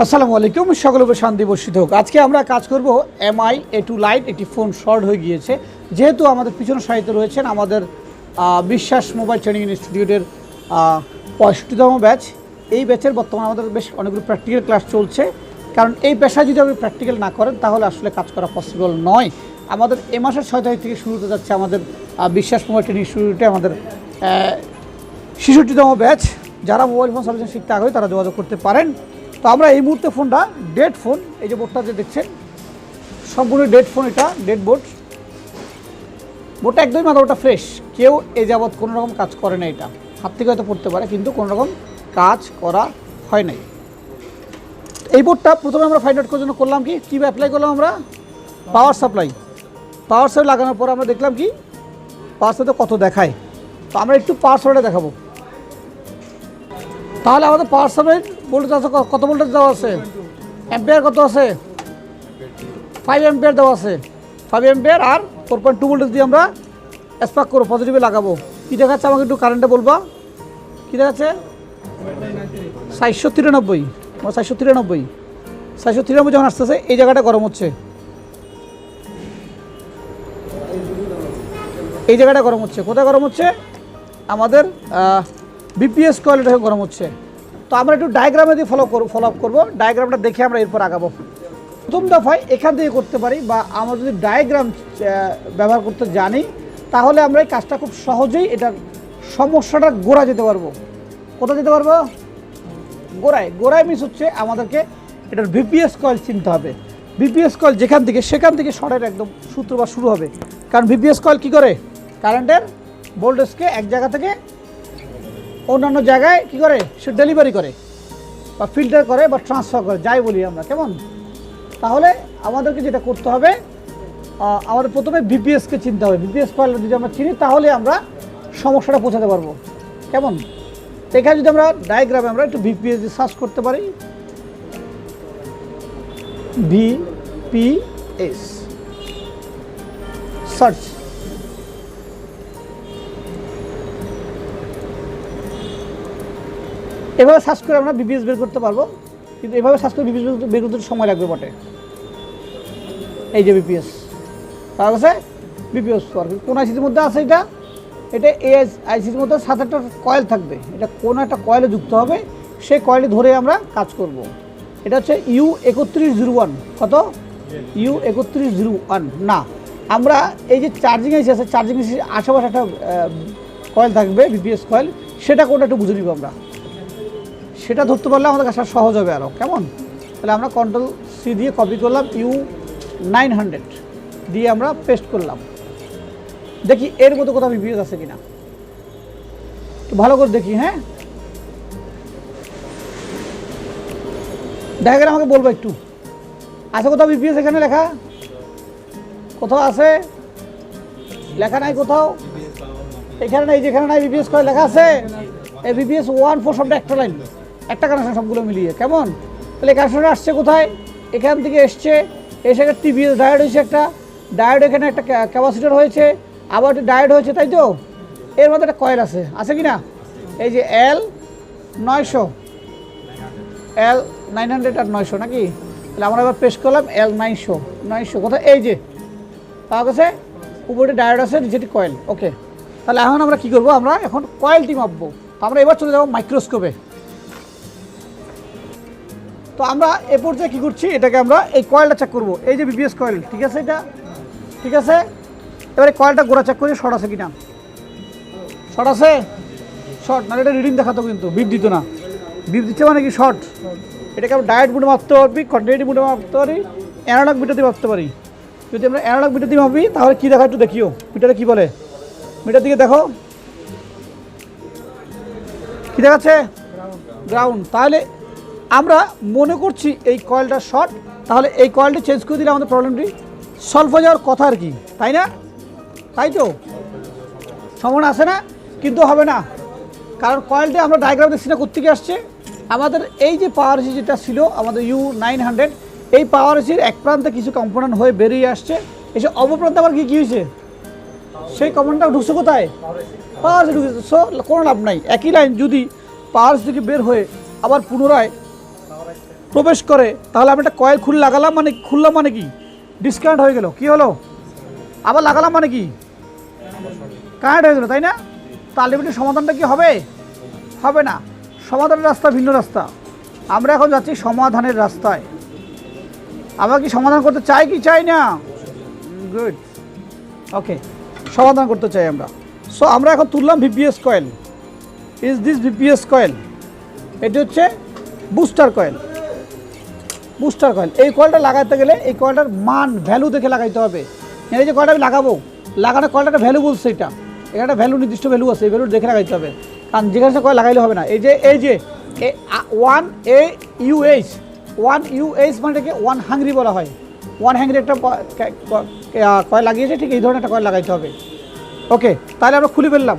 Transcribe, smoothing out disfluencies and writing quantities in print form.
আসসালামু আলাইকুম, সকলের শান্তি বর্ষিত হোক। আজকে আমরা কাজ করব MI A2 লাইট। একটি ফোন শর্ট হয়ে গিয়েছে, যেহেতু আমাদের পিছনের সারিতে রয়েছেন আমাদের বিশ্বাস মোবাইল ট্রেনিং ইনস্টিটিউটের 65তম ব্যাচ। এই ব্যাচের বর্তমানে আমাদের বেশ অনেকগুলো প্র্যাকটিক্যাল ক্লাস চলছে, কারণ এই পেশায় যদি আপনি প্র্যাকটিক্যাল না করেন তাহলে আসলে কাজ করা পসিবল নয়। আমাদের এ মাসের 6 তারিখ থেকে শুরু হতে যাচ্ছে আমাদের বিশ্বাস মোবাইল ট্রেনিং ইনস্টিটিউটে আমাদের 66তম ব্যাচ। যারা মোবাইল ফোন সার্ভিসিং শিখতে আগ্রহী তারা যোগাযোগ করতে পারেন। তো আমরা এই মুহূর্তে ফোনটা ডেড ফোন, এই যে বোর্ডটা যে দেখছেন সম্পূর্ণ ডেড ফোন, এটা ডেড বোর্ডটা একদমই মাত্র ফ্রেশ। কেউ এ যাবৎ কোনো রকম কাজ করে না, এটা হাত থেকে হয়তো পড়তে পারে কিন্তু কোনো রকম কাজ করা হয় নাই। এই বোর্ডটা প্রথমে আমরা ফাইন্ড আউট করার জন্য করলাম কি অ্যাপ্লাই করলাম আমরা পাওয়ার সাপ্লাই লাগানোর পর আমরা দেখলাম কি পাওয়ার সাপ্লাই কত দেখায়। তো আমরা একটু পাওয়ার সাপ্লাইটা দেখাবো। তাহলে আমাদের পাওয়ার সাপ্লাই ভোল্টেজ আছে, কত ভোল্টেজ দেওয়া আছে, অ্যাম্পিয়ার কত আছে, 5 অ্যাম্পিয়ার দেওয়া আছে। 5 অ্যাম্পিয়ার আর 4.2 ভোল্টেজ দিয়ে আমরা স্পার্ক করবো, পজিটিভে লাগাবো। কী দেখাচ্ছে আমাকে একটু কারেন্টে বলবা, কী দেখাচ্ছে 493, 493 যখন আসতেছে এই জায়গাটা গরম হচ্ছে, এই জায়গাটা গরম হচ্ছে। কোথায় গরম হচ্ছে? আমাদের বিপিএস কয়েলটা গরম হচ্ছে। তো আমরা একটু ডায়াগ্রামে দিয়ে ফলো আপ করবো। ডায়াগ্রামটা দেখে আমরা এরপর আগাবো। প্রথম দফায় এখান থেকে করতে পারি, বা আমরা যদি ডায়াগ্রাম ব্যবহার করতে জানি তাহলে আমরা এই কাজটা খুব সহজেই এটার সমস্যাটা গোড়া যেতে পারবো। কোথায় যেতে পারবো? গোড়ায় মিস হচ্ছে আমাদেরকে এটার বিপিএস কয়েল চিনতে হবে। বিপিএস কয়েল যেখান থেকে সেখান থেকে শর্টের একদম সূত্রপাত শুরু হবে। কারণ বিপিএস কয়েল কী করে? কারেন্টের ভোল্টেজকে এক জায়গা থেকে অন্যান্য জায়গায় কী করে? সে ডেলিভারি করে বা ফিল্টার করে বা ট্রান্সফার করে, যাই বলি আমরা, কেমন? তাহলে আমাদেরকে যেটা করতে হবে, আমাদের প্রথমে বিপিএসকে চিনতে হবে। বিপিএস কয়েল যদি আমরা চিনি তাহলে আমরা সমস্যাটা পৌঁছাতে পারবো, কেমন? এখানে যদি আমরা ডায়াগ্রামে আমরা একটু বিপিএস দিয়ে সার্চ করতে পারি, বিপিএস সার্চ। এভাবে সার্চ করে আমরা বিপিএস বের করতে পারবো, কিন্তু এভাবে সার্চ করে বিপিএস বের করতে সময় লাগবে বটে। এই যে বিপিএস পাওয়া গেছে, বিপিএস কোন আইসির মধ্যে আছে? এটা আইসির মধ্যে 7-8টা কয়েল থাকবে। এটা কোন একটা কয়েলে যুক্ত হবে, সেই কয়েলে ধরে আমরা কাজ করব। এটা হচ্ছে U3101। কত? U3101 না, আমরা এই যে চার্জিং আইসি আছে, চার্জিং আইসির আশেপাশে একটা কয়েল থাকবে বিপিএস কয়েল, সেটা কোনটা একটু বুঝে নিব আমরা। সেটা ধরতে পারলে আমাদের কাজটা সহজ হবে আরও, কেমন? তাহলে আমরা Ctrl+C দিয়ে কপি করলাম, U900 দিয়ে আমরা পেস্ট করলাম। দেখি এর মতো কোথাও বিপিএস আছে কিনা, একটু ভালো করে দেখি। হ্যাঁ, দেখা গেলে আমাকে বলবো একটু, আছে কোথাও বিপিএস? এখানে লেখা কোথাও আছে? লেখা নাই কোথাও, এখানে নাই, যেখানে নাই বিপিএস করে লেখা আছে এই বিপিএস 14 সবটা একটা লাইন, একটা কানেকশন সবগুলো মিলিয়ে, কেমন? তাহলে কানেকশনটা আসছে কোথায়? এখান থেকে এসছে, এসে একটা টিভিএস ডায়োড হয়েছে, একটা ডায়োড, এখানে একটা ক্যাপাসিটর হয়েছে, আবার একটা ডায়োড হয়েছে, তাই তো? এর মধ্যে একটা কয়েল আছে কি না? এই যে L900 আর 900 নাকি? তাহলে আমরা এবার পেস্ট করলাম L900 কোথায়? এই যে পাওয়া গেছে, উপরে ডায়োড আছে, যেটি কয়েল। ওকে, তাহলে এখন আমরা কি করব? আমরা এখন কয়েলটি মাপবো। তো আমরা এবার চলে যাবো মাইক্রোস্কোপে। তো আমরা এ পর্যায়ে কী করছি, এটাকে আমরা এই কয়েলটা চেক করবো। এই যে বিপিএস কয়েল, ঠিক আছে? এটা ঠিক আছে। এবারে কয়েলটা গোড়া চেক করি শর্ট আছে কিনা। শর্ট আছে, শর্ট না, এটা রিডিং দেখাতো কিন্তু বিপ দিত না। বিপ দিচ্ছে মানে কি? শর্ট। এটাকে আমরা ডায়োড বুটে মাপতে পারবি, কন্টিনিউটি বুটে মাপতে পারি, অ্যানালগ বিটে দিয়ে মাপতে পারি। যদি আমরা অ্যানালগ বিটে দিয়ে মাপি তাহলে কী দেখা একটু দেখিও, মিটারে কী বলে? মিটার দিকে দেখো, কী দেখাচ্ছে? গ্রাউন্ড। তাহলে আমরা মনে করছি এই কয়েলটা শর্ট, তাহলে এই কয়েলটি চেঞ্জ করে দিলে আমাদের প্রবলেমটি সলভ হয়ে যাওয়ার কথা আর কি, তাই না? তাই তো, সম্ভাবনা আছে না? কিন্তু হবে না, কারণ কয়েলটি আমরা ডায়াগ্রাম দেখছি না কোত্থেকে আসছে। আমাদের এই যে পাওয়ার এসি যেটা ছিল আমাদের U900, এই পাওয়ার এসির এক প্রান্তে কিছু কম্পোনেন্ট হয়ে বেরিয়ে আসছে, এসে অপপ্রান্তে আবার কী হয়েছে? সেই কম্পোনেন্টটা ঢুকছে কোথায়? পাওয়ার এসি ঢুকেছে। সো কোনো লাভ নাই। একই লাইন যদি পাওয়ার এসি থেকে বের হয়ে আবার পুনরায় প্রবেশ করে, তাহলে আমি একটা কয়েল খুললাম মানে কি ডিসকানেক্ট হয়ে গেল, কি হলো, আবার লাগালাম মানে কি কানেক্ট হয়ে গেল, তাই না? তো আলটিমেটলি সমাধানটা কি হবে? হবে না। সমাধানের রাস্তা ভিন্ন রাস্তা। আমরা এখন যাচ্ছি সমাধানের রাস্তায়। আমরা কি সমাধান করতে চাই কি চাই না? গুড, ওকে, সমাধান করতে চাই আমরা। সো আমরা এখন তুললাম VPS coil. Is this VPS coil? এটি হচ্ছে বুস্টার কয়েল। বুস্টার কয়েল, এই কয়েলটা লাগাতে গেলে এই কয়েলটার মান ভ্যালু দেখে লাগাইতে হবে। এই যে কয়েলটা আমি লাগাবো, লাগানোর কয়েলটা একটা ভ্যালু বলছে, এটা একটা ভ্যালু, নির্দিষ্ট ভ্যালু আছে, এই ভ্যালু দেখে লাগাইতে হবে। কারণ যেখানে কয়েল লাগাইলে হবে না। এই যে 1 UH মানে এটাকে 1 হাংরি বলা হয়। 1 হাংরি একটা কয়েল লাগিয়েছে, ঠিক এই ধরনের একটা কয়েল লাগাইতে হবে। ওকে, তাহলে আমরা খুলে ফেললাম।